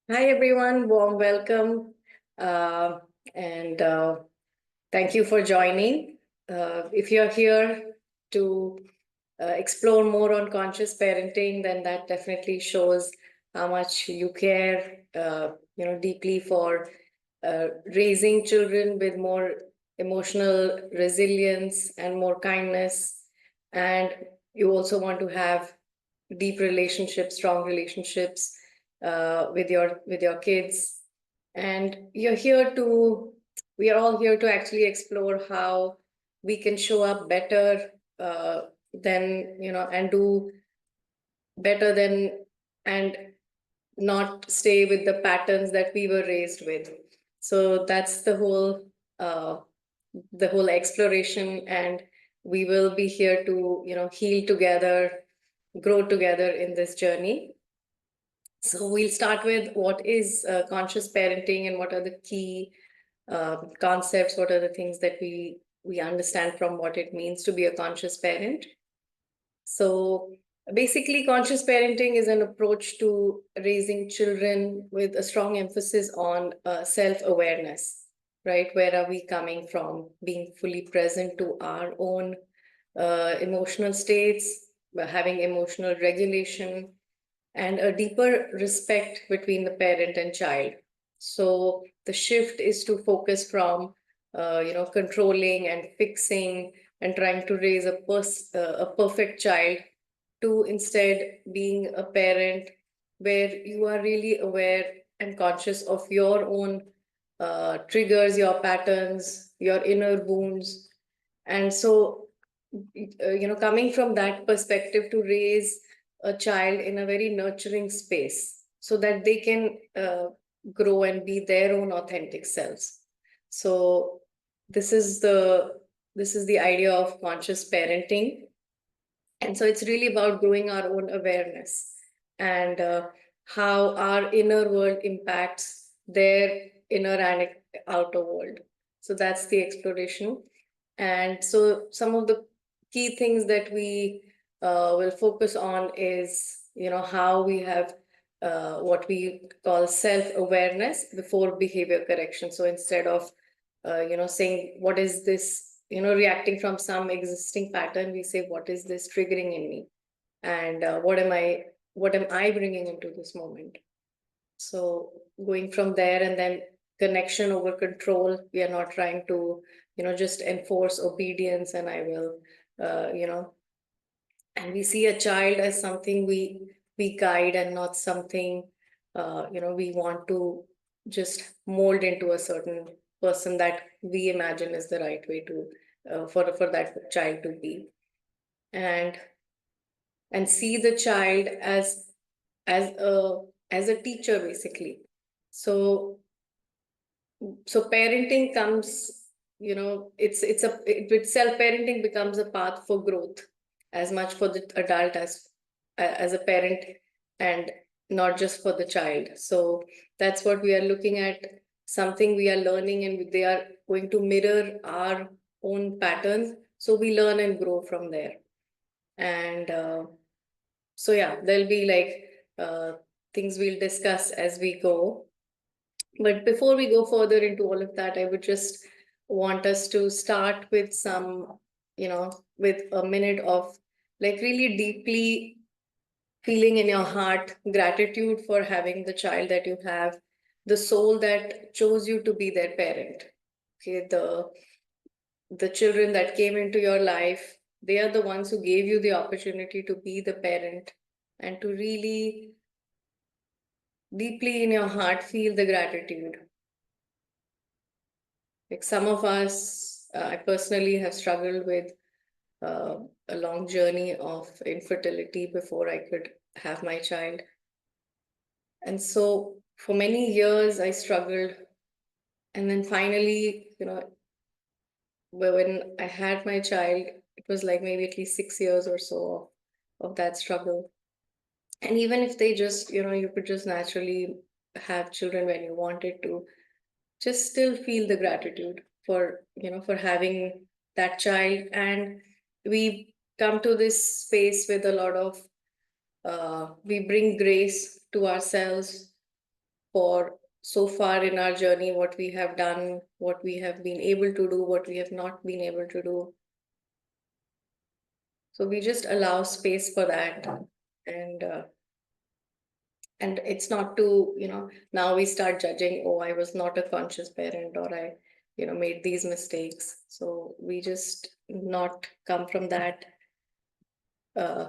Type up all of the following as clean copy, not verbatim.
Hi, everyone. Warm welcome. Uh, and thank you for joining. If you're here to explore more on conscious parenting, then that definitely shows how much you care, deeply for raising children with more emotional resilience and more kindness. And you also want to have deep relationships, strong relationships with your kids. And we are all here to actually explore how we can show up better than and do better than and not stay with the patterns that we were raised with. So that's uh, the whole exploration, and we will be here to heal together, grow together in this journey. So we'll start with what is conscious parenting and what are the key concepts, what are the things that we understand from what it means to be a conscious parent. So basically, conscious parenting is an approach to raising children with a strong emphasis on self-awareness, right? Where are we coming from? Being fully present to our own emotional states, having emotional regulation, and a deeper respect between the parent and child. So the shift is to focus from, controlling and fixing and trying to raise a perfect child, to instead being a parent where you are really aware and conscious of your own triggers, your patterns, your inner wounds. And so, coming from that perspective, to raise a child in a very nurturing space so that they can grow and be their own authentic selves. So this is the idea of conscious parenting. And so it's really about growing our own awareness, and how our inner world impacts their inner and outer world. So that's the exploration. And so some of the key things that we will focus on is, how we have what we call self-awareness before behavior correction. So instead of, saying, what is this, reacting from some existing pattern, we say, what is this triggering in me? And what am I bringing into this moment? So going from there, and then connection over control. We are not trying to, just enforce obedience, and I will, you know, and we see a child as something we guide, and not something, we want to just mold into a certain person that we imagine is the right way to, for that child to be. And see the child as a teacher, basically. So parenting comes, it's self parenting becomes a path for growth, as much for the adult as a parent, and not just for the child. So that's what we are looking at, something we are learning, and they are going to mirror our own patterns, so we learn and grow from there. And so yeah, there'll be like things we'll discuss as we go. But before we go further into all of that, I would just want us to start with some, with a minute of, like, really deeply feeling in your heart gratitude for having the child that you have, the soul that chose you to be their parent. Okay, the children that came into your life, they are the ones who gave you the opportunity to be the parent, and to really deeply in your heart feel the gratitude. Like some of us, I personally have struggled with uh, a long journey of infertility before I could have my child. And so for many years, I struggled. And then finally, when I had my child, it was like maybe at least 6 years or so of that struggle. And even if they just, you could just naturally have children when you wanted to, just still feel the gratitude for, for having that child. And we come to this space with a lot of we bring grace to ourselves, for so far in our journey, what we have done, what we have been able to do, what we have not been able to do. So we just allow space for that. And it's not to, now we start judging, oh, I was not a conscious parent, or I, made these mistakes. So we just not come from that,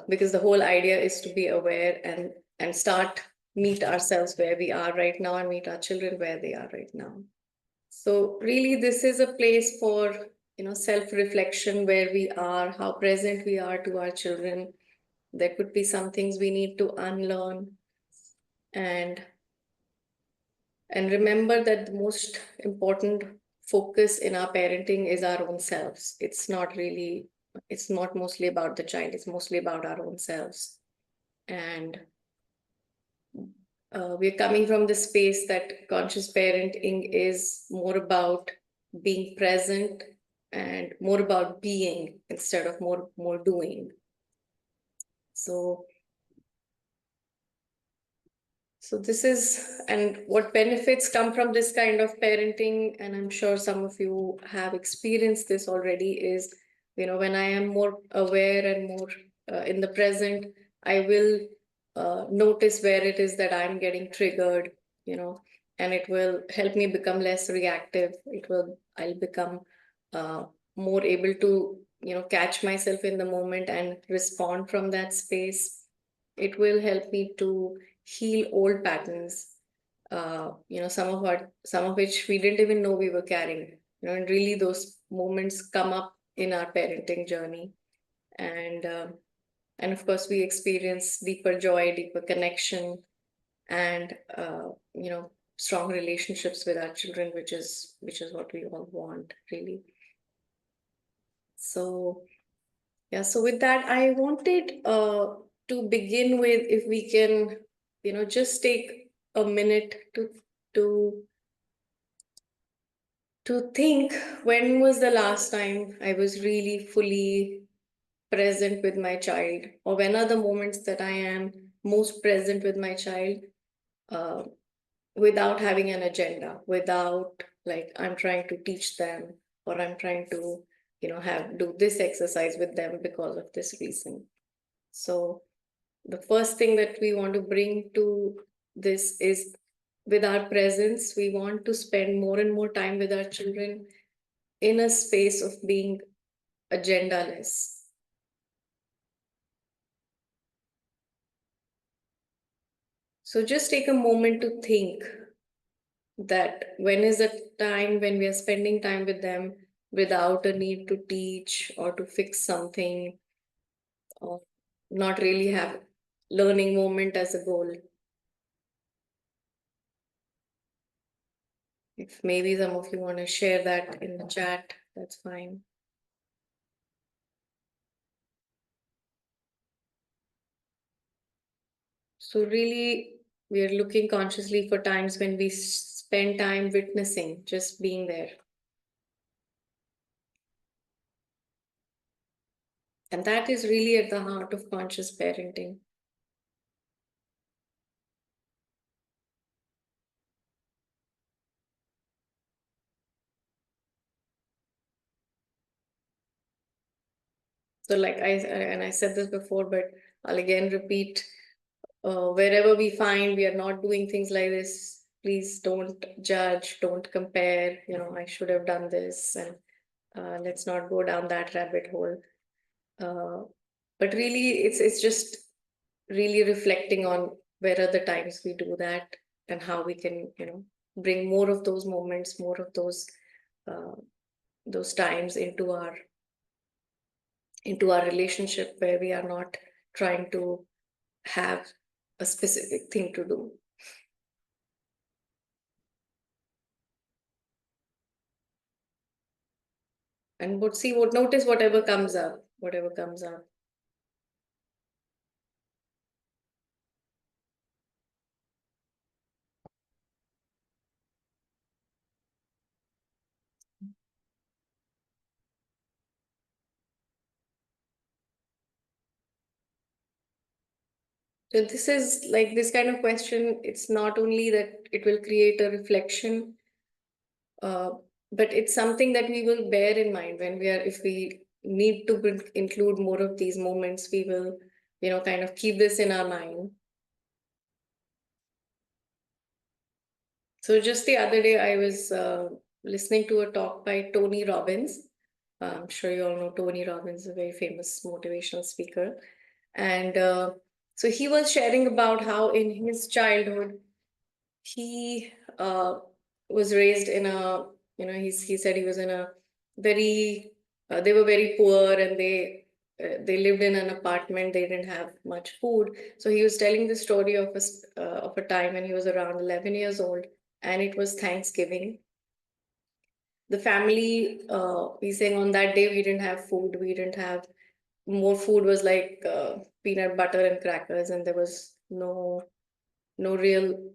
because the whole idea is to be aware and start meet ourselves where we are right now and meet our children where they are right now. So really, this is a place for, self-reflection, where we are, how present we are to our children. There could be some things we need to unlearn, and remember that the most important focus in our parenting is our own selves. It's not mostly about the child, it's mostly about our own selves. And we're coming from the space that conscious parenting is more about being present and more about being instead of more doing. So this is, and what benefits come from this kind of parenting, and I'm sure some of you have experienced this already, is, when I am more aware and more in the present, I will notice where it is that I'm getting triggered, and it will help me become less reactive. I'll become more able to, catch myself in the moment and respond from that space. It will help me to heal old patterns, some of which we didn't even know we were carrying, and really those moments come up in our parenting journey. And of course we experience deeper joy, deeper connection, and strong relationships with our children, which is what we all want, really. So yeah, so with that, I wanted to begin with, if we can, just take a minute to think, when was the last time I was really fully present with my child, or when are the moments that I am most present with my child, uh, without having an agenda, without like I'm trying to teach them, or I'm trying to, have do this exercise with them because of this reason. So the first thing that we want to bring to this is, with our presence, we want to spend more and more time with our children in a space of being agendaless. So just take a moment to think that when is the time when we are spending time with them without a need to teach or to fix something, or not really have learning moment as a goal. If maybe some of you want to share that in the chat, that's fine. So really, we are looking consciously for times when we spend time witnessing, just being there. And that is really at the heart of conscious parenting. So like I said this before, but I'll again repeat, wherever we find we are not doing things like this, please don't judge, don't compare, I should have done this, and let's not go down that rabbit hole. But really, it's just really reflecting on where are the times we do that, and how we can, bring more of those moments, more of those times into our relationship, where we are not trying to have a specific thing to do. And notice whatever comes up. So this is like this kind of question. It's not only that it will create a reflection, uh, but it's something that we will bear in mind when we are, if we need to include more of these moments, we will, kind of keep this in our mind. So just the other day, I was listening to a talk by Tony Robbins. I'm sure you all know Tony Robbins, a very famous motivational speaker. And so he was sharing about how in his childhood, he was raised in a, he said he was in a very, they were very poor, and they lived in an apartment. They didn't have much food. So he was telling the story of of a time when he was around 11 years old, and it was Thanksgiving. The family, he's saying on that day we didn't have food. We didn't have more food, was like peanut butter and crackers, and there was no real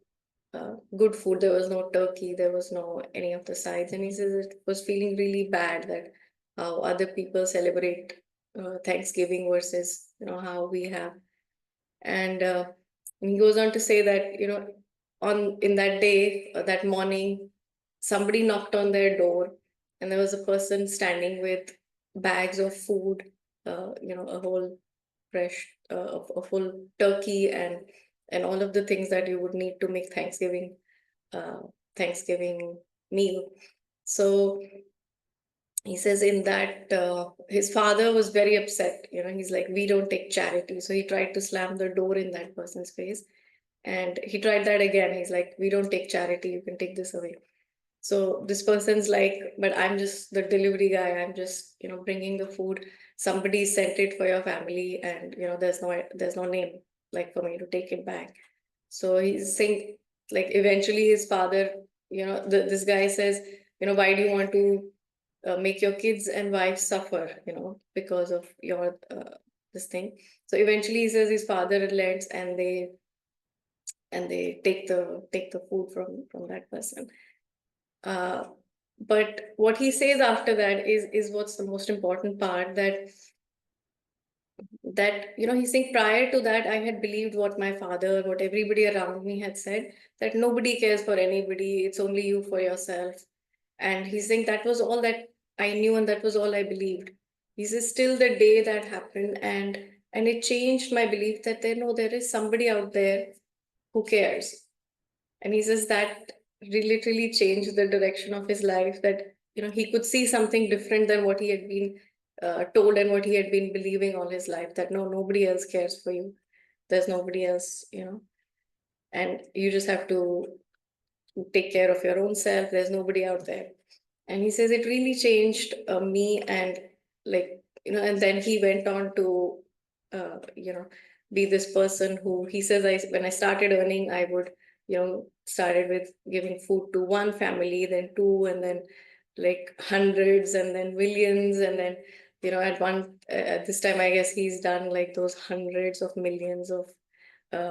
good food. There was no turkey, there was no any of the sides. And he says it was feeling really bad that how other people celebrate Thanksgiving versus how we have. And he goes on to say that on in that day, that morning, somebody knocked on their door, and there was a person standing with bags of food, a whole fresh, a full turkey, and all of the things that you would need to make uh, Thanksgiving meal. So he says in that his father was very upset. He's like, we don't take charity. So he tried to slam the door in that person's face, and he tried that again. He's like, we don't take charity. You can take this away. So this person's like, but I'm just the delivery guy. I'm just, bringing the food. Somebody sent it for your family, and there's no name like for me to take it back. So he's saying, like, eventually his father, this guy says, why do you want to make your kids and wives suffer, because of your this thing. So eventually he says his father relents, and they take the food from that person. uh, but what he says after that is what's the most important part, that he's saying, prior to that, I had believed what my father, what everybody around me had said, that nobody cares for anybody, it's only you for yourself. And he's saying that was all that I knew, and that was all I believed. He says still the day that happened, and it changed my belief that there is somebody out there who cares. And he says that literally changed the direction of his life, that he could see something different than what he had been told and what he had been believing all his life, that no, nobody else cares for you. There's nobody else, and you just have to take care of your own self. There's nobody out there. And he says it really changed me. And like, and then he went on to be this person who, he says, when I started earning, I would started with giving food to one family, then two, and then like hundreds, and then millions, and then at this time, I guess he's done like those hundreds of millions of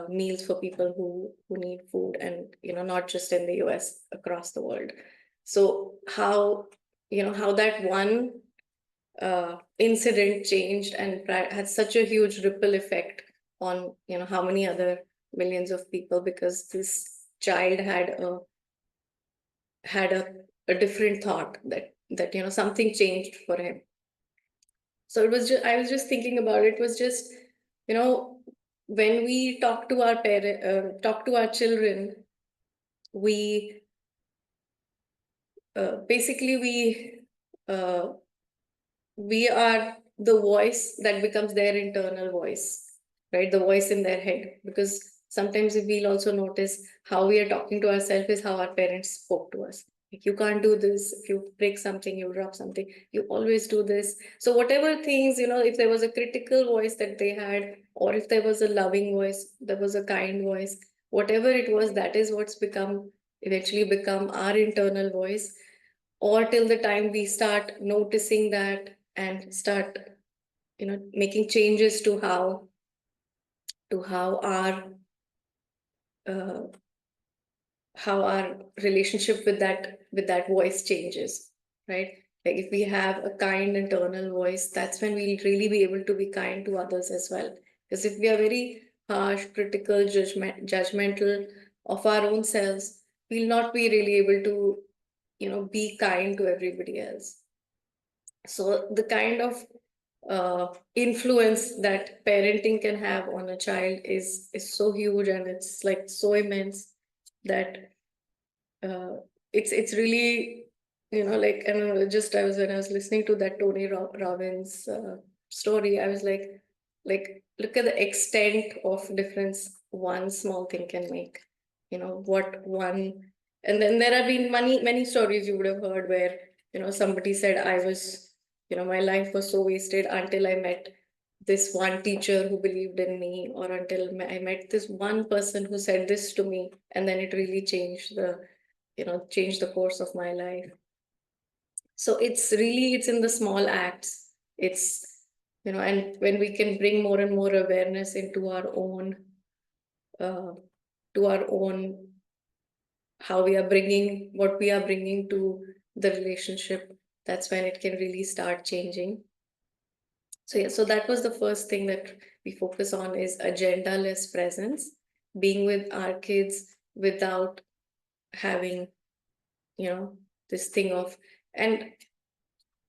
meals for people who need food, and not just in the US, across the world. So how that one incident changed and had such a huge ripple effect on how many other millions of people, because this child had a different thought, that something changed for him. So I was just thinking about it. It was just, you know when we talk to our children, we basically uh, we are the voice that becomes their internal voice, right? The voice in their head. Because sometimes if we'll also notice how we are talking to ourselves is how our parents spoke to us. Like, you can't do this. If you break something, you drop something, you always do this. So whatever things, if there was a critical voice that they had, or if there was a loving voice, there was a kind voice, whatever it was, that is what's eventually become our internal voice. Or till the time we start noticing that, and start making changes to uh, how our relationship with that voice changes, right? Like, if we have a kind internal voice, that's when we'll really be able to be kind to others as well. Because if we are very harsh, critical, judgmental of our own selves, we'll not be really able to, be kind to everybody else. So the kind of influence that parenting can have on a child is so huge, and it's like so immense that uh, it's really, like, and just I was when I was listening to that Tony Robbins story, I was like look at the extent of difference one small thing can make. What one, and then there have been many stories you would have heard where somebody said, I was, my life was so wasted until I met this one teacher who believed in me, or until I met this one person who said this to me, and then it really changed the course of my life. So it's in the small acts. It's, and when we can bring more and more awareness into uh, our own, how we are bringing, what we are bringing to the relationship, that's when it can really start changing. So yeah, so that was the first thing that we focus on, is agendaless presence, being with our kids without having, this thing of, and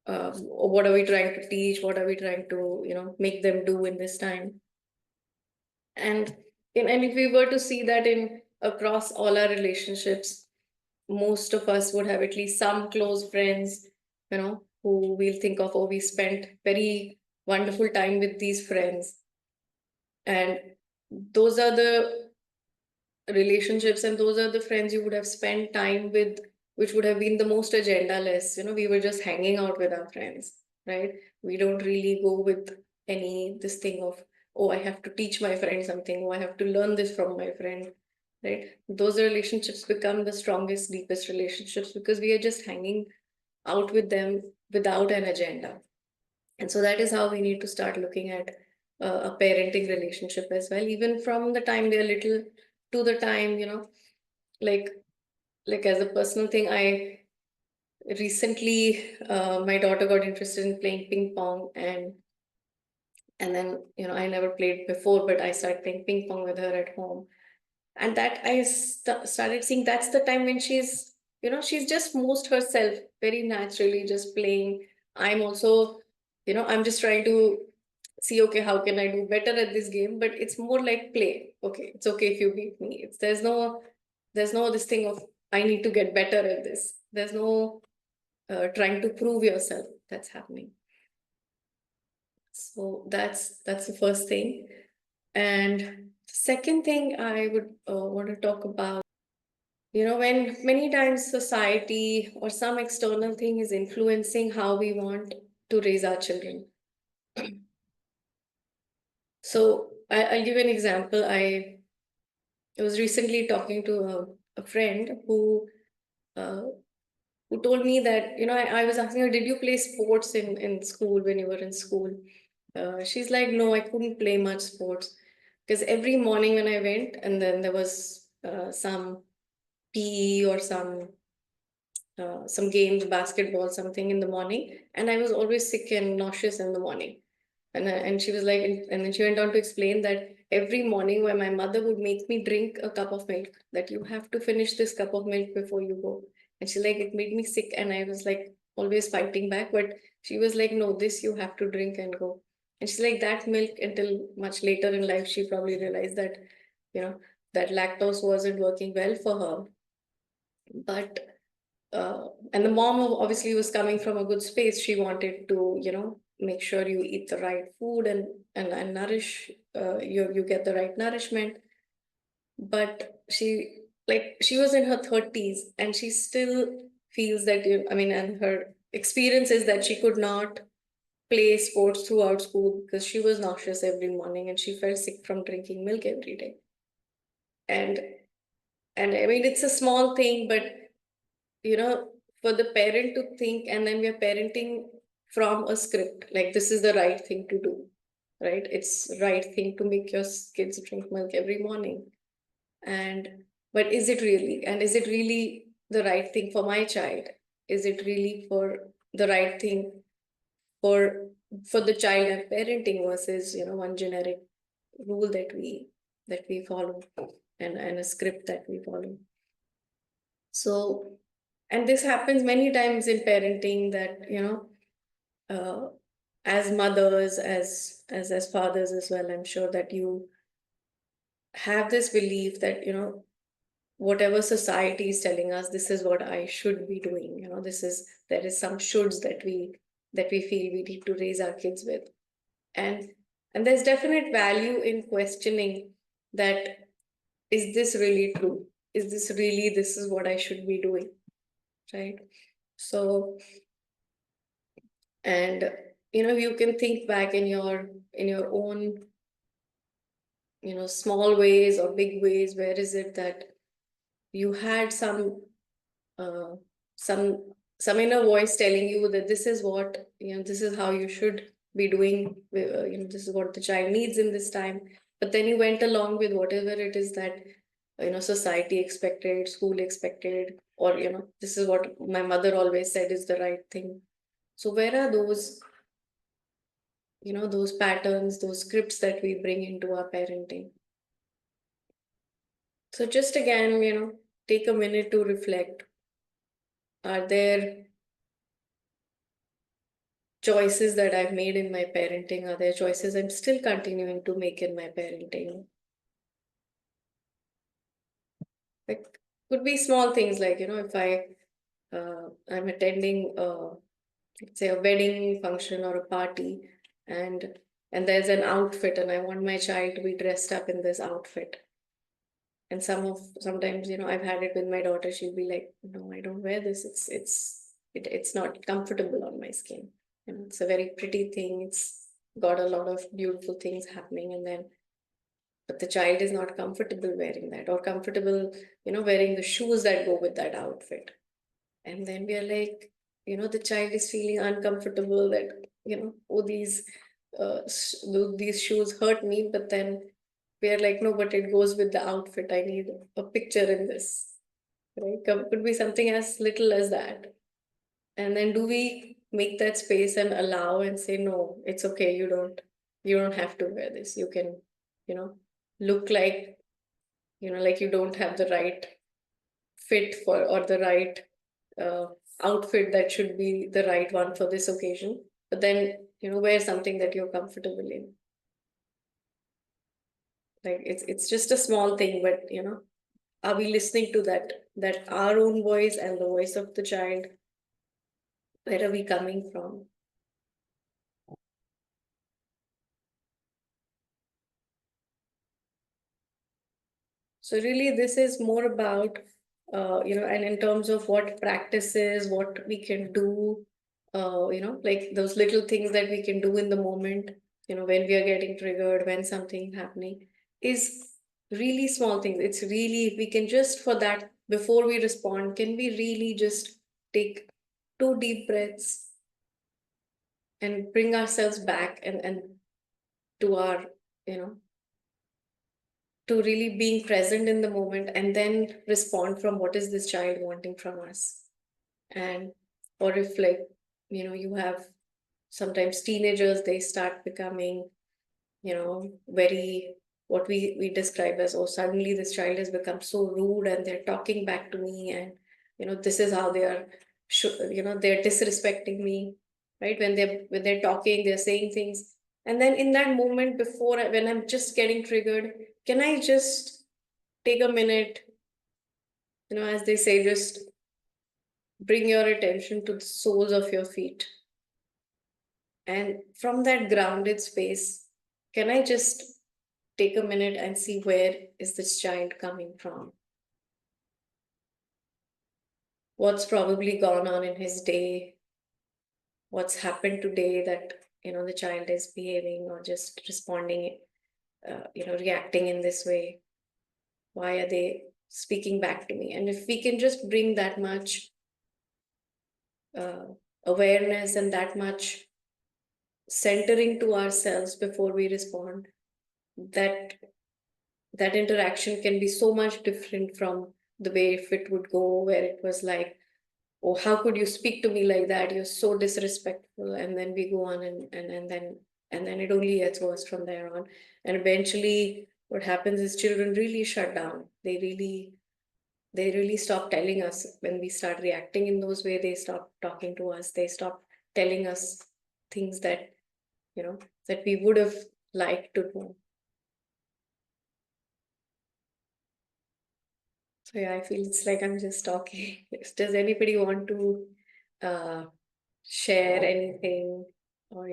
what are we trying to teach, what are we trying to make them do in this time. And if we were to see that in across all our relationships, most of us would have at least some close friends, who we'll think of, oh, we spent very wonderful time with these friends, and those are the relationships, and those are the friends you would have spent time with, which would have been the most agendaless. We were just hanging out with our friends, right? We don't really go with any this thing of, oh, I have to teach my friend something, oh, I have to learn this from my friend, right? Those relationships become the strongest, deepest relationships, because we are just hanging out with them without an agenda. And so that is how we need to start looking at a parenting relationship as well, even from the time they're little to the time, like as a personal thing, I recently, my daughter got interested in playing ping pong, and then I never played before, but I started playing ping pong with her at home, and that I started seeing that's the time when she's just most herself, very naturally, just playing. I'm also, I'm just trying to see, okay, how can I do better at this game, but it's more like play. Okay, it's okay if you beat me. There's no this thing of, I need to get better at this. There's no trying to prove yourself that's happening. So that's the first thing. And second thing I would want to talk about, when many times society or some external thing is influencing how we want to raise our children. So I'll give an example. I was recently talking to a friend uh, who told me that, I was asking her, did you play sports in school when you were in school? She's like, no, I couldn't play much sports, because every morning when I went, and then there was some PE or some games, basketball, something in the morning, and I was always sick and nauseous in the morning. And she was like, and then she went on to explain that every morning when my mother would make me drink a cup of milk, that you have to finish this cup of milk before you go. And she like, it made me sick, and I was like always fighting back, but she was like, no, this you have to drink and go. And she's like, that milk, until much later in life, she probably realized that, you know, that lactose wasn't working well for her. But and the mom obviously was coming from a good space. She wanted to, make sure you eat the right food, and nourish, you get the right nourishment. But she was in her 30s, and she still feels that, and her experience is that she could not play sports throughout school because she was nauseous every morning, and she felt sick from drinking milk every day. And it's a small thing, but for the parent to think, and then we are parenting from a script, like this is the right thing to do, right? It's right thing to make your kids drink milk every morning. And but is it really, and is it really the right thing for my child? Is it really for the right thing for the child I'm parenting, versus one generic rule that we that we follow, and a script that we follow. So, and this happens many times in parenting, that as mothers, as fathers as well, I'm sure that you have this belief that whatever society is telling us, this is what I should be doing. This is, there is some shoulds that we feel we need to raise our kids with. And there's definite value in questioning that, is this really true? Is this really, this is what I should be doing, right? So, and you can think back in your own small ways or big ways. Where is it that you had uh, some some inner voice telling you that this is what, this is how you should be doing, this is what the child needs in this time, but then you went along with whatever it is that society expected, school expected, or this is what my mother always said is the right thing. So where are those patterns, those scripts that we bring into our parenting? So just again, take a minute to reflect. Are there choices that I've made in my parenting? Are there choices I'm still continuing to make in my parenting? Like, could be small things like, if I'm attending, let's say, a wedding function or a party, and there's an outfit, and I want my child to be dressed up in this outfit. And sometimes, I've had it with my daughter. She'll be like, "No, I don't wear this. It's not comfortable on my skin. It's a very pretty thing. It's got a lot of beautiful things happening." But the child is not comfortable wearing that, or comfortable, wearing the shoes that go with that outfit. And then we are like, the child is feeling uncomfortable that, oh, these shoes hurt me. But then we are like, no, but it goes with the outfit. I need a picture in this, right? Could be something as little as that. And then do we make that space and allow and say, no, it's okay. You don't have to wear this. You can, look like, like you don't have the right fit for, or the right uh, outfit that should be the right one for this occasion. But then, wear something that you're comfortable in. Like, it's just a small thing, but are we listening to that our own voice and the voice of the child? Where are we coming from? So really, this is more about, and in terms of what practices, what we can do, like those little things that we can do in the moment, when we are getting triggered, when something happening, is really small things. It's really, if we can just, for that, before we respond, can we really just take 2 deep breaths and bring ourselves back, and to our, to really being present in the moment, and then respond from what is this child wanting from us. And, or if, like, you have sometimes teenagers, they start becoming, very, what we describe as, oh, suddenly this child has become so rude and they're talking back to me, and this is how they are, they're disrespecting me, right? When they're talking, they're saying things. And then in that moment, before, when I'm just getting triggered, can I just take a minute, as they say, just bring your attention to the soles of your feet. And from that grounded space, can I just take a minute and see, where is this child coming from? What's probably gone on in his day? What's happened today that, the child is behaving or just responding, reacting in this way? Why are they speaking back to me? And if we can just bring that much awareness and that much centering to ourselves before we respond, that interaction can be so much different from the way if it would go, where it was like, oh, how could you speak to me like that? You're so disrespectful. And then we go on, and then it only gets worse from there on. And eventually, what happens is children really shut down. They really stop telling us. When we start reacting in those ways, they stop talking to us. They stop telling us things that, that we would have liked to know. So yeah, I feel it's like I'm just talking. Does anybody want to share anything, or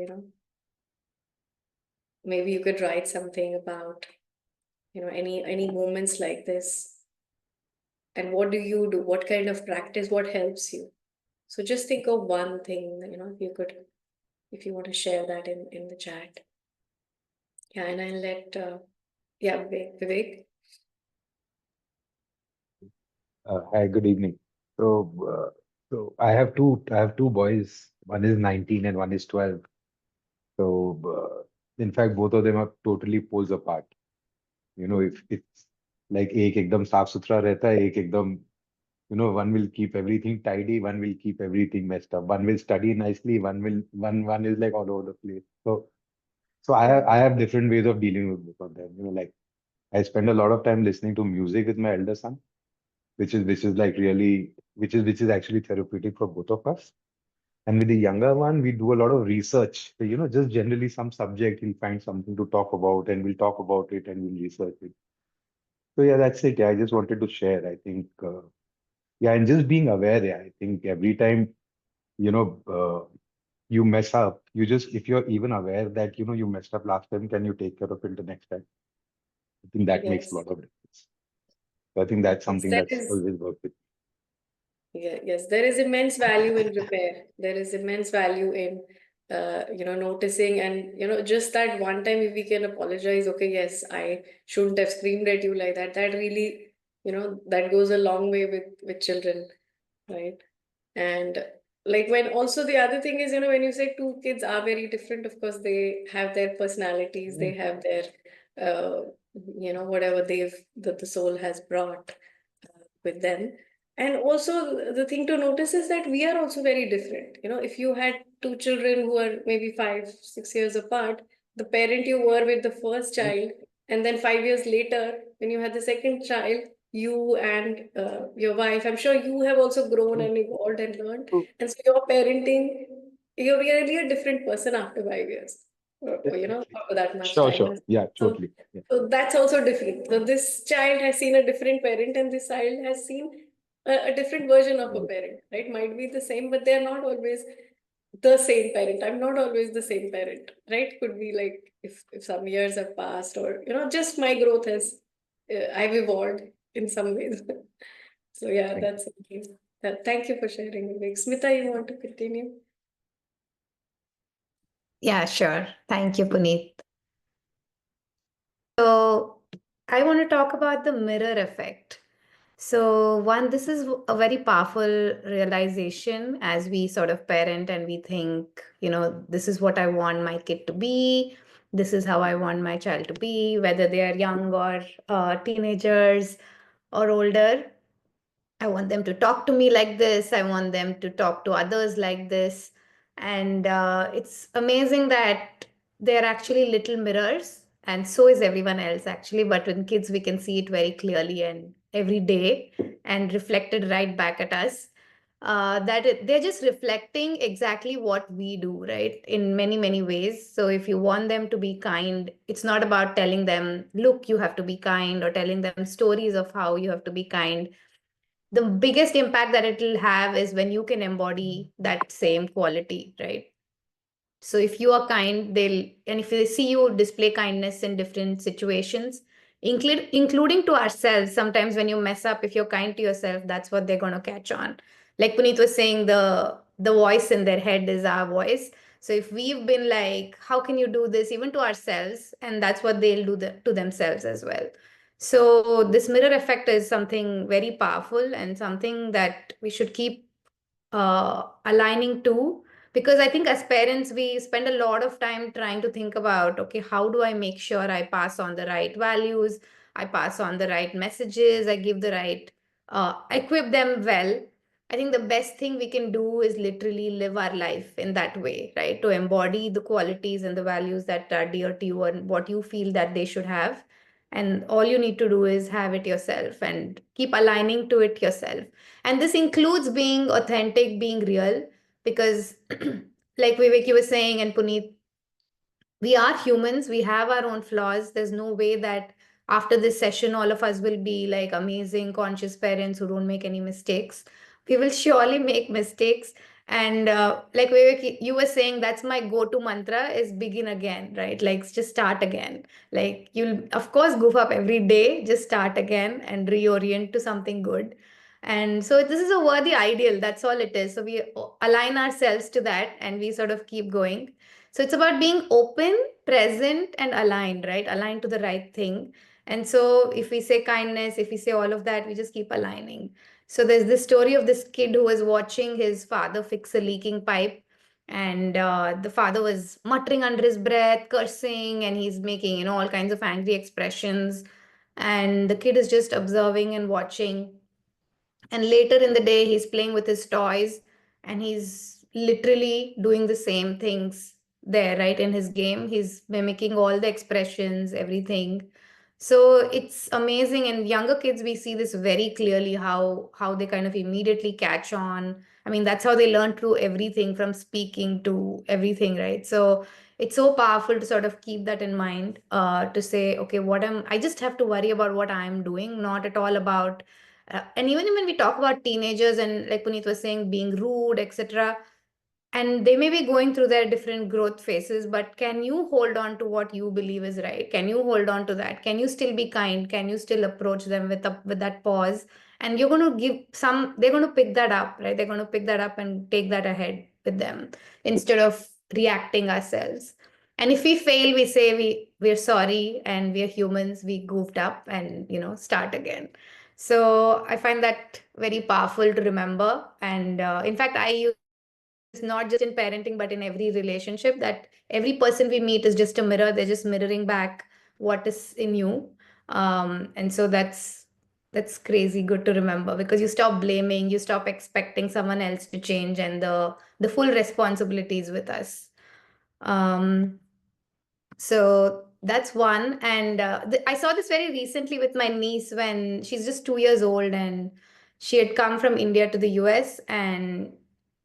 maybe you could write something about any moments like this, and what do you do? What kind of practice? What helps you? So just think of one thing, if you want to share that in the chat. Yeah, and I'll let Vivek. Hi, good evening. So I have two boys. One is 19 and one is 12. So in fact, both of them are totally poles apart. If it's like एक एकदम साफ सुथरा रहता है, एक एकदम, one will keep everything tidy, one will keep everything messed up. One will study nicely, one is like all over the place. So I have different ways of dealing with both of them. Like I spend a lot of time listening to music with my elder son, which is like really which is actually therapeutic for both of us. And with the younger one, we do a lot of research. So, just generally some subject, he'll find something to talk about, and we'll talk about it and we'll research it. So yeah, that's it. Yeah, I just wanted to share. I think yeah, and just being aware. Yeah, I think every time you know you mess up, if you're even aware that you messed up last time, can you take care of it the next time? I think that makes a Yes. lot of difference. So I think that's Yes, something that that's is. always worked with. Yeah, yes, there is immense value in repair. There is immense value in, noticing, and, just that one time if we can apologize, okay, yes, I shouldn't have screamed at you like that. That really, that goes a long way with children, right? And like, when also the other thing is, when you say two kids are very different, of course, they have their personalities, Yeah. they have their, uh, whatever that the soul has brought with them. And also the thing to notice is that we are also very different. If you had two children who are maybe 5, 6 years apart, the parent you were with the first Yeah. child, and then 5 years later, when you had the second child, you and your wife, I'm sure you have also grown True. and evolved and learned. True. And so your parenting, you're really a different person after 5 years, Definitely. after that much Sure, time. sure. Yeah, So, totally. Yeah. so that's also different. So this child has seen a different parent, and this child has seen a different version of a Right. parent, right? Might be the same, but they're not always the same parent. I'm not always the same parent, right? Could be like if some years have passed, or just my growth has, I've evolved in some ways. So yeah, Thank you. that's okay. Thank you for sharing, Vivek. Smita, you want to continue? Yeah, sure. Thank you, Puneet. So, I want to talk about the mirror effect. So, one, this is a very powerful realization as we sort of parent and we think, this is what I want my kid to be. This is how I want my child to be, whether they are young or teenagers or older. I want them to talk to me like this. I want them to talk to others like this. And it's amazing that they're actually little mirrors, and so is everyone else, actually. But with kids, we can see it very clearly and every day and reflected right back at us. They're just reflecting exactly what we do, right? In many, many ways. So if you want them to be kind, it's not about telling them, look, you have to be kind, or telling them stories of how you have to be kind. The biggest impact that it will have is when you can embody that same quality, right? So if you are kind, and if they see you display kindness in different situations, including to ourselves, sometimes when you mess up, if you're kind to yourself, that's what they're going to catch on. Like Puneet was saying, the voice in their head is our voice. So if we've been like, how can you do this, even to ourselves, and that's what they'll do to themselves as well. So this mirror effect is something very powerful and something that we should keep aligning to, because I think as parents we spend a lot of time trying to think about, okay, how do I make sure I pass on the right values, I pass on the right messages, I give the right equip them well. I think the best thing we can do is literally live our life in that way, right? To embody the qualities and the values that are dear to you and what you feel that they should have, And all you need to do is have it yourself and keep aligning to it yourself. And this includes being authentic, being real, because like Vivek, you were saying, and Puneet, we are humans, we have our own flaws. There's no way that after this session all of us will be like amazing conscious parents who don't make any mistakes. We will surely make mistakes. And like Vivek, you were saying, that's my go-to mantra is begin again, right? Like just start again. Like you'll of course goof up every day, just start again and reorient to something good. And so this is a worthy ideal, that's all it is. So we align ourselves to that and we sort of keep going. So it's about being open, present, and aligned, right? Aligned to the right thing. And so if we say kindness, if we say all of that, we just keep aligning. So there's this story of this kid who was watching his father fix a leaking pipe. And the father was muttering under his breath, cursing, and he's making, all kinds of angry expressions. And the kid is just observing and watching. And later in the day, he's playing with his toys and he's literally doing the same things there, right? In his game, he's mimicking all the expressions, everything. So it's amazing. And younger kids, we see this very clearly how they kind of immediately catch on. I mean, that's how they learn through everything from speaking to everything, right? So it's so powerful to sort of keep that in mind, to say, okay, I just have to worry about what I'm doing, not at all about and even when we talk about teenagers and like Puneet was saying, being rude, etc., and they may be going through their different growth phases, but can you hold on to what you believe is right? Can you hold on to that? Can you still be kind? Can you still approach them with that pause? And you're going to they're going to pick that up, right? They're going to pick that up and take that ahead with them instead of reacting ourselves. And if we fail, we say we're sorry and we're humans, we goofed up and start again. So I find that very powerful to remember. And in fact, I use not just in parenting, but in every relationship, that every person we meet is just a mirror. They're just mirroring back what is in you. And so that's crazy good to remember, because you stop blaming, you stop expecting someone else to change, and the full responsibility is with us. So that's one. And I saw this very recently with my niece when she's just 2 years old, and she had come from India to the US. And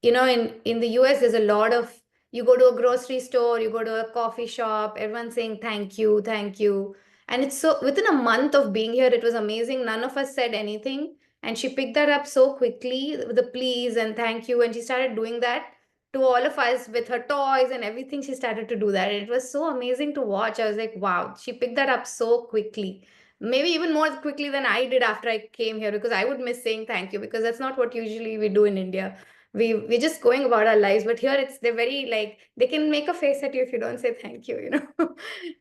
in the US, there's a lot of, you go to a grocery store, you go to a coffee shop, everyone's saying thank you, thank you. And it's so, within a month of being here, it was amazing. None of us said anything. And she picked that up so quickly, the please and thank you. And she started doing that to all of us with her toys and everything. She started to do that. It was so amazing to watch. I was like, wow, she picked that up so quickly. Maybe even more quickly than I did after I came here, because I would miss saying thank you, because that's not what usually we do in India. We're just going about our lives, but here they're very like, they can make a face at you if you don't say thank you,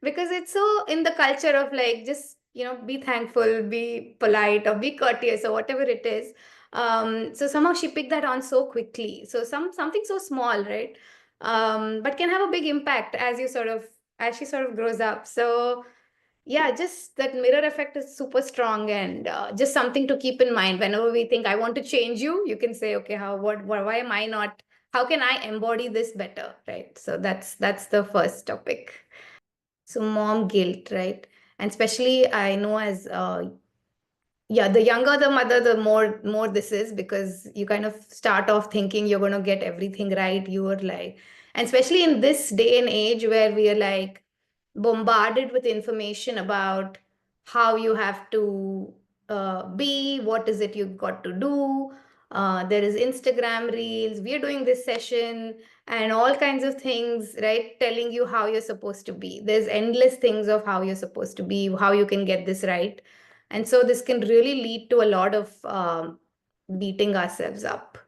because it's so in the culture of like, just be thankful, be polite, or be courteous, or whatever it is. So somehow she picked that on so quickly. So something so small, right? But can have a big impact as she sort of grows up. So yeah, just that mirror effect is super strong, and just something to keep in mind whenever we think I want to change you. You can say, okay, why am I not? How can I embody this better, right? So that's the first topic. So mom guilt, right? And especially I know as yeah, the younger the mother, the more this is, because you kind of start off thinking you're going to get everything right. You are like, and especially in this day and age where we are like bombarded with information about how you have to be, what is it you've got to do. There is Instagram reels, we are doing this session, and all kinds of things, right? Telling you how you're supposed to be. There's endless things of how you're supposed to be, how you can get this right. And so this can really lead to a lot of beating ourselves up.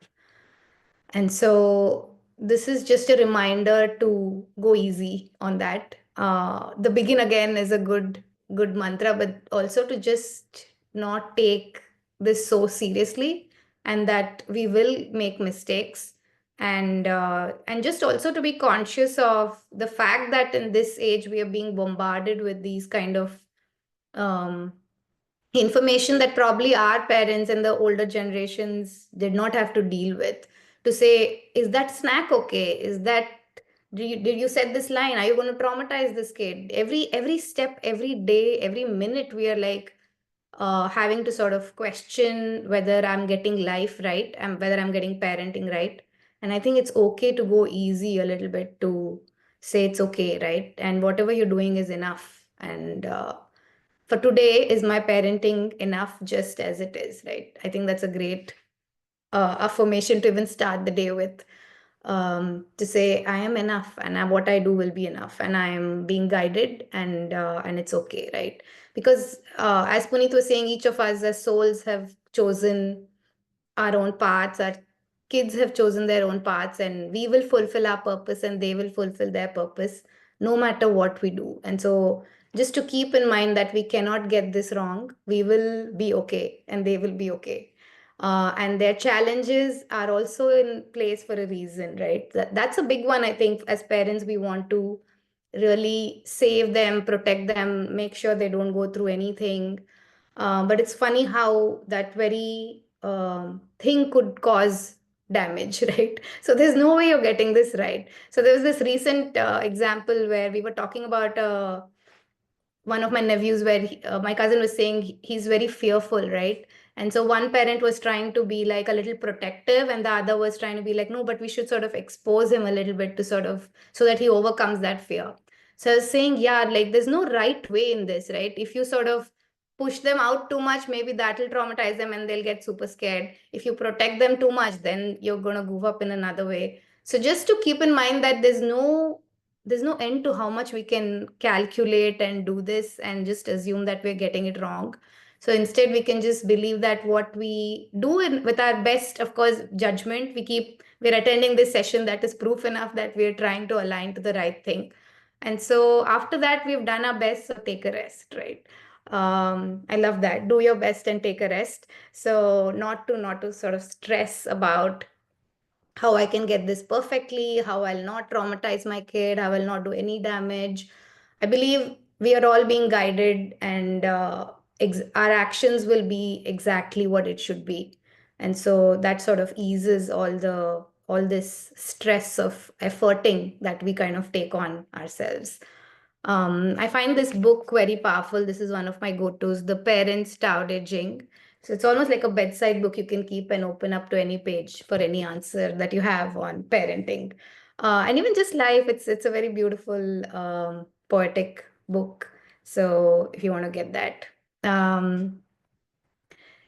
And so this is just a reminder to go easy on that. The begin again is a good mantra, but also to just not take this so seriously, and that we will make mistakes, and just also to be conscious of the fact that in this age we are being bombarded with these kind of um, information that probably our parents and the older generations did not have to deal with. To say, is that snack okay? Is that Did you set this line? Are you going to traumatize this kid? Every step, every day, every minute, we are like having to sort of question whether I'm getting life right and whether I'm getting parenting right. And I think it's okay to go easy a little bit, to say it's okay, right? And whatever you're doing is enough. And for today, is my parenting enough just as it is, right? I think that's a great affirmation to even start the day with, to say I am enough, and what I do will be enough, and I am being guided, and it's okay, right? Because as Puneet was saying, each of us as souls have chosen our own paths. Our kids have chosen their own paths, and we will fulfill our purpose, and they will fulfill their purpose, no matter what we do. And so, just to keep in mind that we cannot get this wrong, we will be okay, and they will be okay. And their challenges are also in place for a reason, right? That's a big one, I think. As parents, we want to really save them, protect them, make sure they don't go through anything. But it's funny how that very thing could cause damage, right? So there's no way of getting this right. So there was this recent example where we were talking about one of my nephews, where my cousin was saying he's very fearful, right? And so one parent was trying to be like a little protective, and the other was trying to be like, no, but we should sort of expose him a little bit to sort of, so that he overcomes that fear. So I was saying, yeah, like there's no right way in this, right? If you sort of push them out too much, maybe that'll traumatize them and they'll get super scared. If you protect them too much, then you're going to goof up in another way. So just to keep in mind that there's no end to how much we can calculate and do this and just assume that we're getting it wrong. So instead, we can just believe that what we do with our best, of course, judgment, we're attending this session, that is proof enough that we're trying to align to the right thing. And so after that, we've done our best, so take a rest, right? I love that. Do your best and take a rest. So not to sort of stress about how I can get this perfectly, how I'll not traumatize my kid, how I'll not do any damage. I believe we are all being guided, and our actions will be exactly what it should be. And so that sort of eases all this stress of efforting that we kind of take on ourselves. I find this book very powerful. This is one of my go-tos, The Parents Tao Te Ching. So it's almost like a bedside book you can keep and open up to any page for any answer that you have on parenting. And even just life, it's a very beautiful, poetic book. So if you want to get that.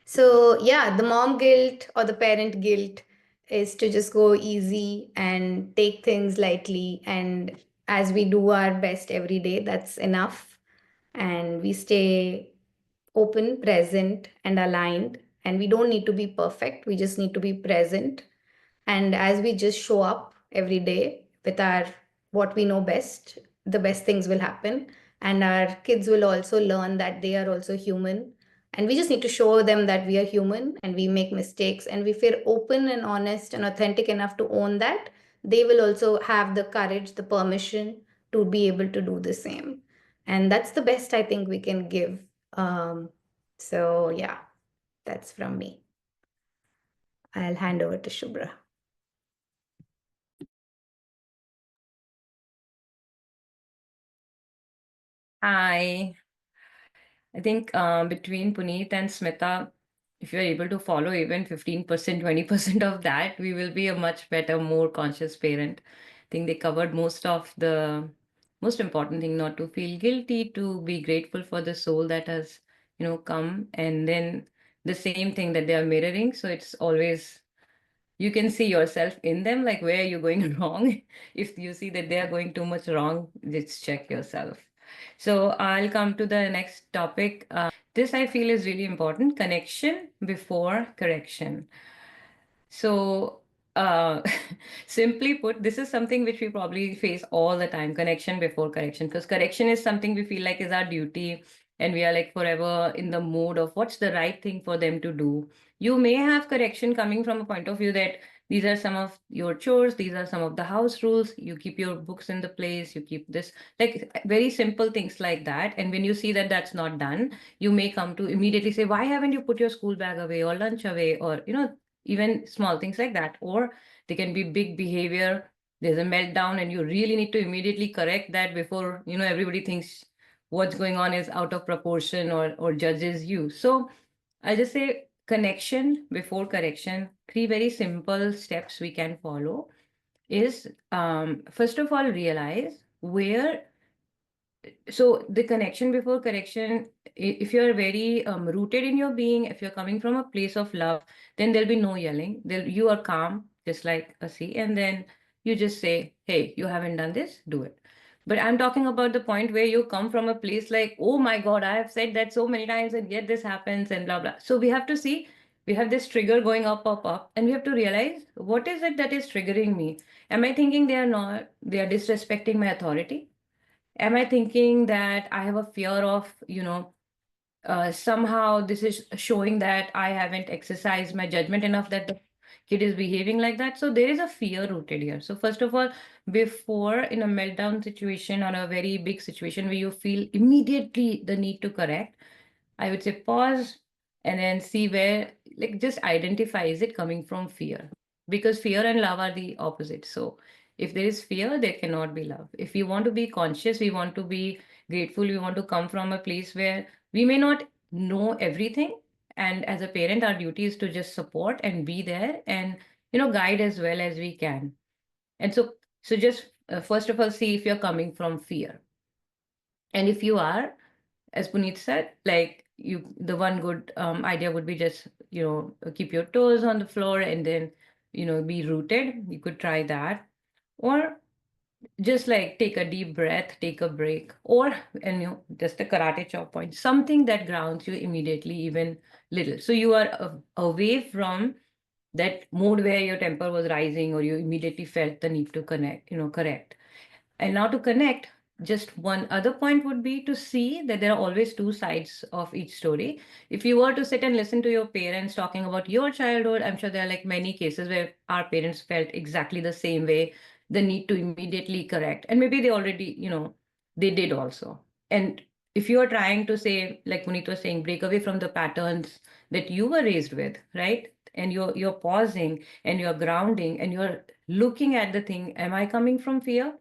So yeah, the mom guilt or the parent guilt is to just go easy and take things lightly. And as we do our best every day, that's enough. And we stay open, present, and aligned. And we don't need to be perfect. We just need to be present. And as we just show up every day with our what we know best, the best things will happen. And our kids will also learn that they are also human. And we just need to show them that we are human and we make mistakes. And if we're open and honest and authentic enough to own that, they will also have the courage, the permission to be able to do the same. And that's the best I think we can give. So, yeah, that's from me. I'll hand over to Shubhra. Hi. I think between Puneet and Smita, if you're able to follow even 15%, 20% of that, we will be a much better, more conscious parent. I think they covered most of the most important thing, not to feel guilty, to be grateful for the soul that has, come. And then the same thing that they are mirroring. So it's always you can see yourself in them, like where you're going wrong. If you see that they are going too much wrong, just check yourself. So I'll come to the next topic. This I feel is really important: connection before correction. So, uh, simply put, this is something which we probably face all the time: connection before correction. Because correction is something we feel like is our duty, and we are like forever in the mode of what's the right thing for them to do. You may have correction coming from a point of view that these are some of your chores, these are some of the house rules, you keep your books in the place, you keep this, like very simple things like that. And when you see that that's not done, you may come to immediately say, why haven't you put your school bag away or lunch away, or, even small things like that. Or they can be big behavior there's a meltdown and you really need to immediately correct that before, everybody thinks what's going on is out of proportion or judges you. So I'll just say connection before correction. 3 very simple steps we can follow is, first of all, realize where. So the connection before correction, if you're very rooted in your being, if you're coming from a place of love, then there'll be no yelling. You are calm, just like a sea, and then you just say, hey, you haven't done this, do it. But I'm talking about the point where you come from a place like, oh my God, I have said that so many times, and yet this happens, and blah, blah. So we have to see, we have this trigger going up, up, up, and we have to realize, what is it that is triggering me? Am I thinking they are disrespecting my authority? Am I thinking that I have a fear of, somehow this is showing that I haven't exercised my judgment enough that the kid is behaving like that? So there is a fear rooted here. So first of all, before in a meltdown situation or a very big situation where you feel immediately the need to correct, I would say pause and then see where, like, just identify, is it coming from fear? Because fear and love are the opposite. So if there is fear, there cannot be love. If we want to be conscious, we want to be grateful, we want to come from a place where we may not know everything. And as a parent, our duty is to just support and be there and, guide as well as we can. And so just first of all, see if you're coming from fear. And if you are, as Puneet said, like the one good idea would be just, keep your toes on the floor and then, be rooted. You could try that. Or just like take a deep breath, take a break, or, and just a karate chop point, something that grounds you immediately, even little. So you are away from that mode where your temper was rising or you immediately felt the need to correct. And now to connect, just one other point would be to see that there are always two sides of each story. If you were to sit and listen to your parents talking about your childhood, I'm sure there are like many cases where our parents felt exactly the same way, the need to immediately correct. And maybe they already, they did also. And if you are trying to say, like Puneet was saying, break away from the patterns that you were raised with, right? And you're pausing and you're grounding and you're looking at the thing, am I coming from fear?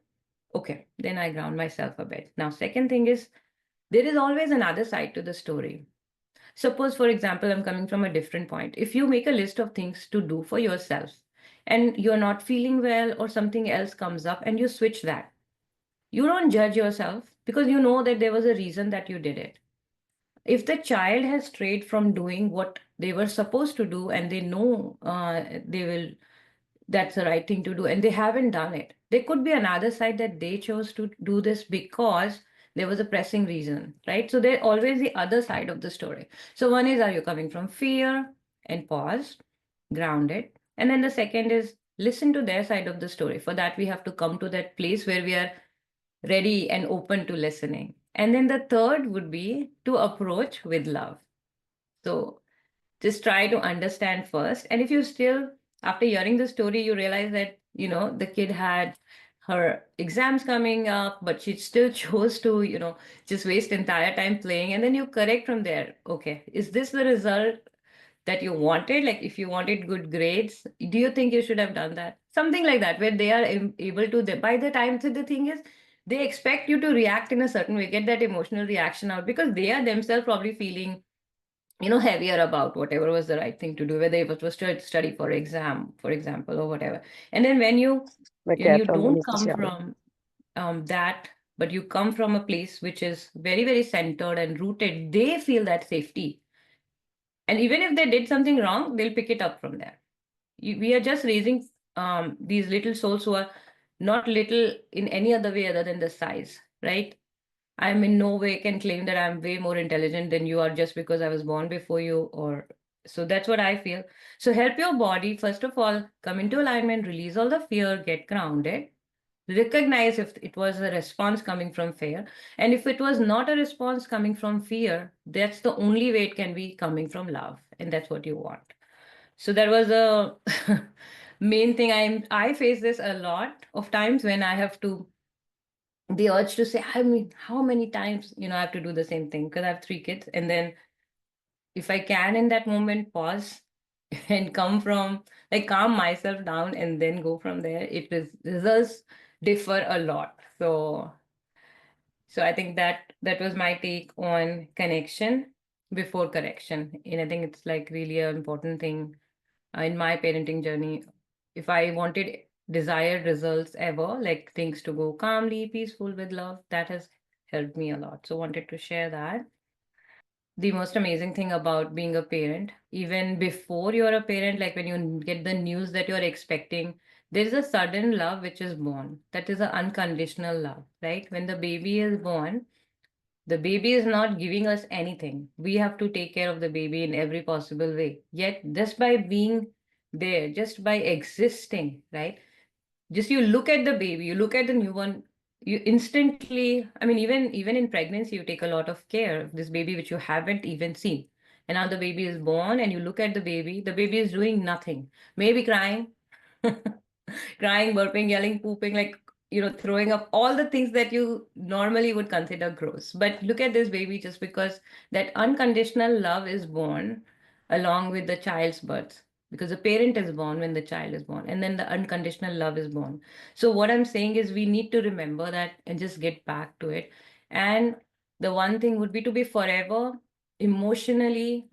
Okay, then I ground myself a bit. Now, second thing is, there is always another side to the story. Suppose, for example, I'm coming from a different point. If you make a list of things to do for yourself and you're not feeling well or something else comes up and you switch that, you don't judge yourself because you know that there was a reason that you did it. If the child has strayed from doing what they were supposed to do and they know that's the right thing to do and they haven't done it, there could be another side that they chose to do this because there was a pressing reason, right? So there's always the other side of the story. So one is, are you coming from fear? And pause, ground it. And then the second is, listen to their side of the story. For that, we have to come to that place where we are ready and open to listening. And then the third would be to approach with love. So just try to understand first. And if you still, after hearing the story, you realize that, the kid had her exams coming up, but she still chose to, just waste entire time playing. And then you correct from there. Okay, is this the result that you wanted? Like if you wanted good grades, do you think you should have done that? Something like that, where they are able to, by the time, so the thing is, they expect you to react in a certain way, get that emotional reaction out because they are themselves probably feeling heavier about whatever was the right thing to do, whether it was to study for exam, for example, or whatever. And then when you don't come from that, but you come from a place which is very, very centered and rooted, they feel that safety. And even if they did something wrong, they'll pick it up from there. We are just raising these little souls who are not little in any other way other than the size, right? I'm in no way can claim that I'm way more intelligent than you are just because I was born before you, or so that's what I feel. So help your body, first of all, come into alignment, release all the fear, get grounded, recognize if it was a response coming from fear. And if it was not a response coming from fear, that's the only way it can be coming from love. And that's what you want. So that was a main thing. I face this a lot of times when I have to the urge to say, I mean, how many times, I have to do the same thing because I have 3 kids. And then if I can in that moment, pause and come from, like, calm myself down and then go from there, results differ a lot. So I think that was my take on connection before correction. And I think it's like really an important thing in my parenting journey. If I wanted desired results ever, like things to go calmly, peaceful with love, that has helped me a lot. So wanted to share that. The most amazing thing about being a parent, even before you're a parent, like when you get the news that you're expecting, there's a sudden love which is born. That is an unconditional love, right? When the baby is born, the baby is not giving us anything. We have to take care of the baby in every possible way. Yet, just by being there, just by existing, right? Just you look at the baby, you look at the newborn, you instantly, I mean, even in pregnancy, you take a lot of care of this baby which you haven't even seen. And now the baby is born, and you look at the baby is doing nothing, maybe crying, crying, burping, yelling, pooping, like, throwing up, all the things that you normally would consider gross. But look at this baby, just because that unconditional love is born along with the child's birth. Because the parent is born when the child is born, and then the unconditional love is born. So, what I'm saying is, we need to remember that and just get back to it. And the one thing would be to be forever emotionally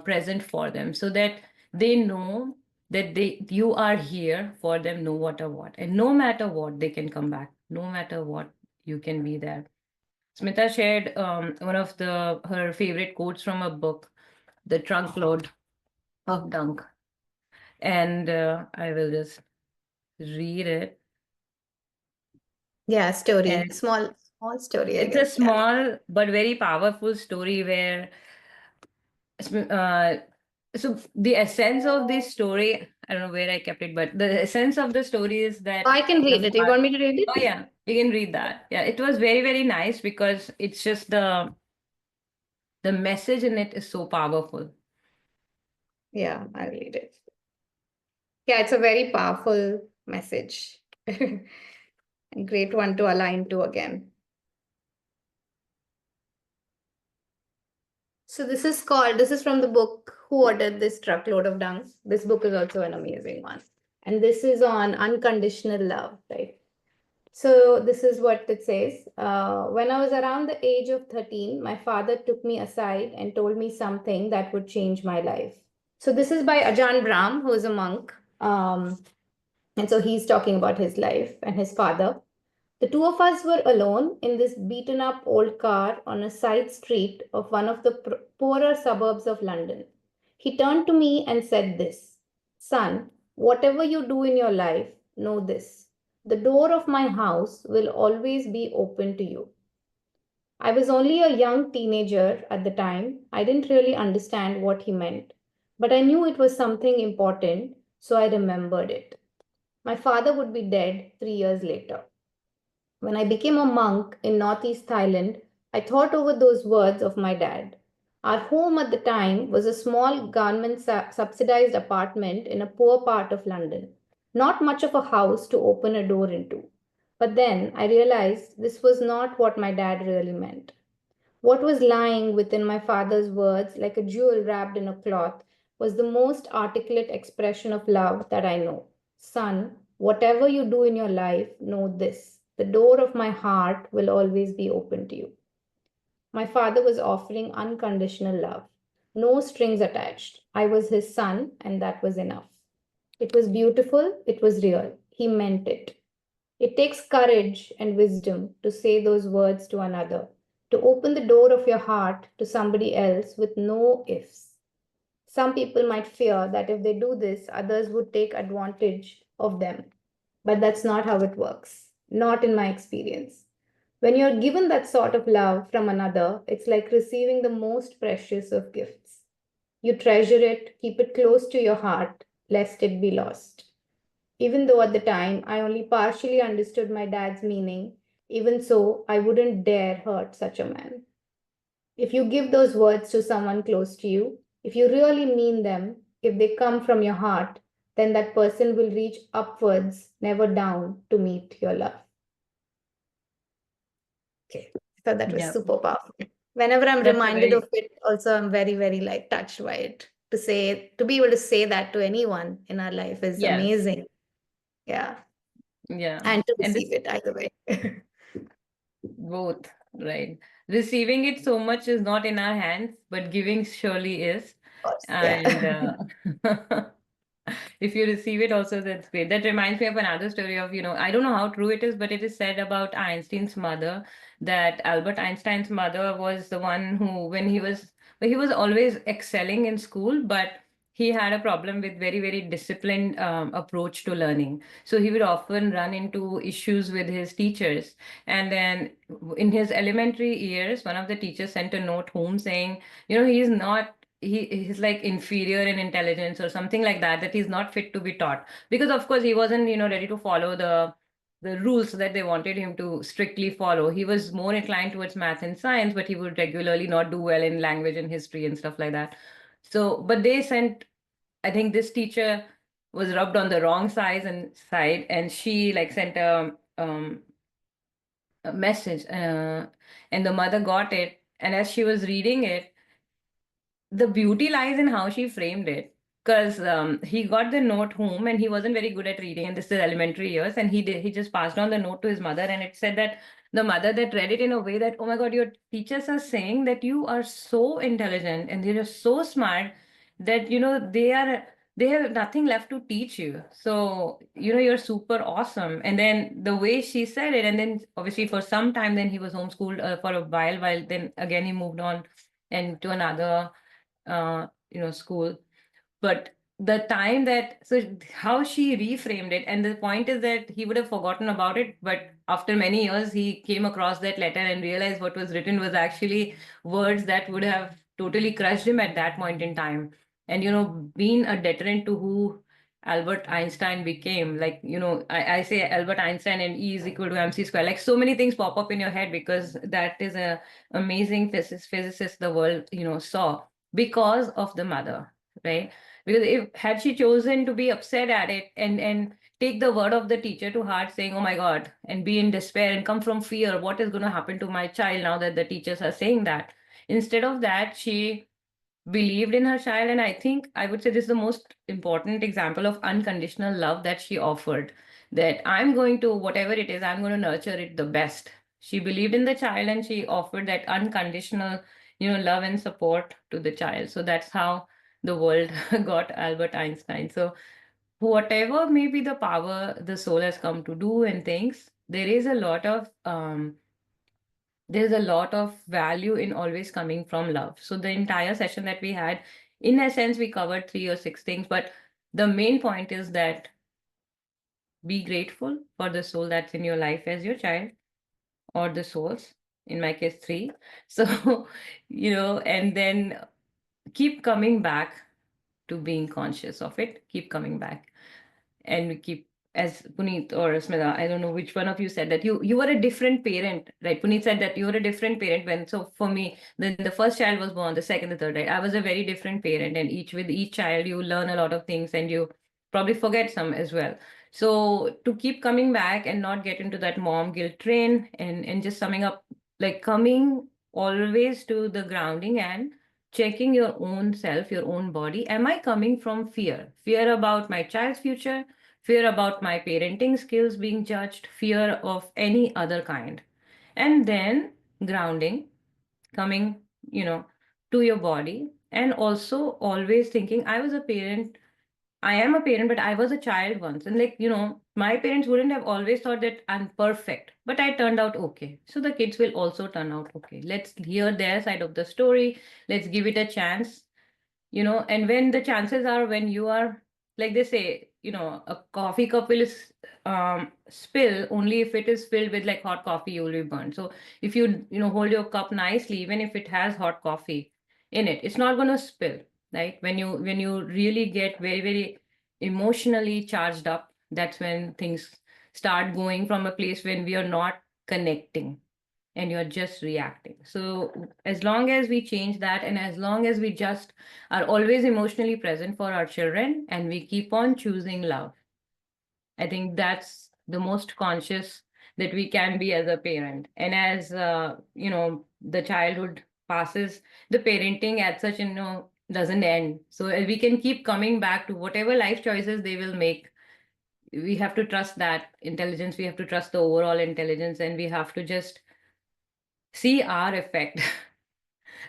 present for them, so that they know that you are here for them no matter what, and no matter what they can come back, no matter what you can be there. Smita shared one of her favorite quotes from a book, The Trunkload of Dunk, and I will just read it. Yeah, story. And Small story, I it's a guess. Yeah. small but very powerful story where uh, so the essence of this story, I don't know where I kept it, but the essence of the story is that I can the read it. You want me to read it? oh yeah, you can read that. Yeah, it was very, very nice because it's just the message in it is so powerful. Yeah, I'll read it. Yeah, it's a very powerful message. A great one to align to again. So this is from the book Who Ordered This Truckload of Dung? This book is also an amazing one. And this is on unconditional love, right? So this is what it says. When I was around the age of 13, my father took me aside and told me something that would change my life. So this is by Ajahn Brahm, who is a monk. And so he's talking about his life and his father. The two of us were alone in this beaten up old car on a side street of one of the poorer suburbs of London. He turned to me and said this: Son, whatever you do in your life, know this: the door of my house will always be open to you. I was only a young teenager at the time. I didn't really understand what he meant, but I knew it was something important, so I remembered it. My father would be dead 3 years later. When I became a monk in northeast Thailand, I thought over those words of my dad. Our home at the time was a small government subsidized apartment in a poor part of London. Not much of a house to open a door into. But then I realized this was not what my dad really meant. What was lying within my father's words, like a jewel wrapped in a cloth, was the most articulate expression of love that I know. Son, whatever you do in your life, know this: the door of my heart will always be open to you. My father was offering unconditional love, no strings attached. I was his son, and that was enough. It was beautiful, it was real. He meant it. It takes courage and wisdom to say those words to another, to open the door of your heart to somebody else with no ifs. Some people might fear that if they do this, others would take advantage of them. But that's not how it works, not in my experience. When you're given that sort of love from another, it's like receiving the most precious of gifts. You treasure it, keep it close to your heart, lest it be lost. Even though at the time I only partially understood my dad's meaning, even so, I wouldn't dare hurt such a man. If you give those words to someone close to you, if you really mean them, if they come from your heart, then that person will reach upwards, never down, to meet your love. Okay, so that was Yeah, super powerful. Whenever I'm that's a reminded very of it, also I'm very, very like touched by it. to be able to say that to anyone in our life is Yes. amazing. Yeah. Yeah. And to And receive it either way. both, right? Receiving it so much is not in our hands, but giving surely is. Of course, And yeah. if you receive it also, that's great. That reminds me of another story of, I don't know how true it is, but it is said about Einstein's mother that Albert Einstein's mother was the one who, he was always excelling in school, but he had a problem with very, very disciplined approach to learning. So he would often run into issues with his teachers. And then in his elementary years, one of the teachers sent a note home saying, he's like inferior in intelligence or something like that, that he's not fit to be taught. Because of course he wasn't, ready to follow the rules that they wanted him to strictly follow. He was more inclined towards math and science, but he would regularly not do well in language and history and stuff like that. So, but they sent, I think this teacher was rubbed on the wrong side, and she like sent a message, and the mother got it. And as she was reading it, the beauty lies in how she framed it. Because he got the note home and he wasn't very good at reading, and this is elementary years, and he just passed on the note to his mother, and it said that the mother that read it in a way that, oh my God, your teachers are saying that you are so intelligent and they're so smart that they have nothing left to teach you. So you're super awesome. And then the way she said it, and then obviously for some time, then he was homeschooled for a while then again he moved on and to another school. But the time that, so how she reframed it, and the point is that he would have forgotten about it, but after many years, he came across that letter and realized what was written was actually words that would have totally crushed him at that point in time. And, been a deterrent to who Albert Einstein became. Like, I say Albert Einstein and E is equal to MC square. Like so many things pop up in your head because that is a amazing physicist the world, saw because of the mother, right? Because if had she chosen to be upset at it and take the word of the teacher to heart, saying, "Oh my God," and be in despair and come from fear, what is going to happen to my child now that the teachers are saying that? Instead of that, she believed in her child. And I think I would say this is the most important example of unconditional love that she offered. That I'm going to, whatever it is, I'm going to nurture it the best. She believed in the child and she offered that unconditional, love and support to the child. So that's how the world got Albert Einstein. So whatever may be the power the soul has come to do and things, there's a lot of value in always coming from love. So the entire session that we had, in a sense, we covered 3 or 6 things, but the main point is that be grateful for the soul that's in your life as your child, or the souls, in my case, 3. So, and then keep coming back to being conscious of it, keep coming back. And we keep, as Puneet or Smita, I don't know which one of you said that you were a different parent, right? Puneet said that you were a different parent when, so for me, then the first child was born, the second, the third, right? I was a very different parent, and with each child, you learn a lot of things and you probably forget some as well. So to keep coming back and not get into that mom guilt train, and just summing up, like coming always to the grounding and checking your own self, your own body. Am I coming from fear? Fear about my child's future, fear about my parenting skills being judged, fear of any other kind. And then grounding, coming, to your body, and also always thinking, I am a parent, but I was a child once. And like, my parents wouldn't have always thought that I'm perfect, but I turned out okay. So the kids will also turn out okay. Let's hear their side of the story. Let's give it a chance, and when the chances are, when you are, like they say, a coffee cup will spill only if it is filled with like hot coffee, you will be burned. So if you hold your cup nicely, even if it has hot coffee in it, it's not going to spill, right? When you really get very, very emotionally charged up, that's when things start going from a place when we are not connecting and you're just reacting. So as long as we change that, and as long as we just are always emotionally present for our children, and we keep on choosing love, I think that's the most conscious that we can be as a parent. And as the childhood passes, the parenting at such, doesn't end. So we can keep coming back to whatever life choices they will make. We have to trust that intelligence. We have to trust the overall intelligence, and we have to just see our effect.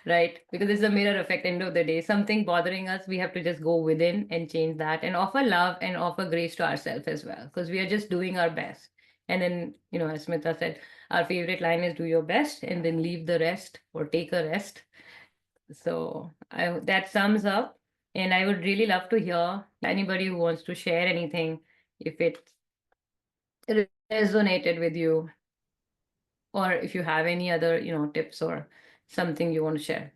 Right? Because it's a mirror effect, end of the day. Something bothering us, we have to just go within and change that and offer love and offer grace to ourselves as well. Because we are just doing our best. And then, as Smita said, our favorite line is do your best and then leave the rest or take a rest. So that sums up. And I would really love to hear anybody who wants to share anything, if it resonated with you, or if you have any other, tips or something you want to share.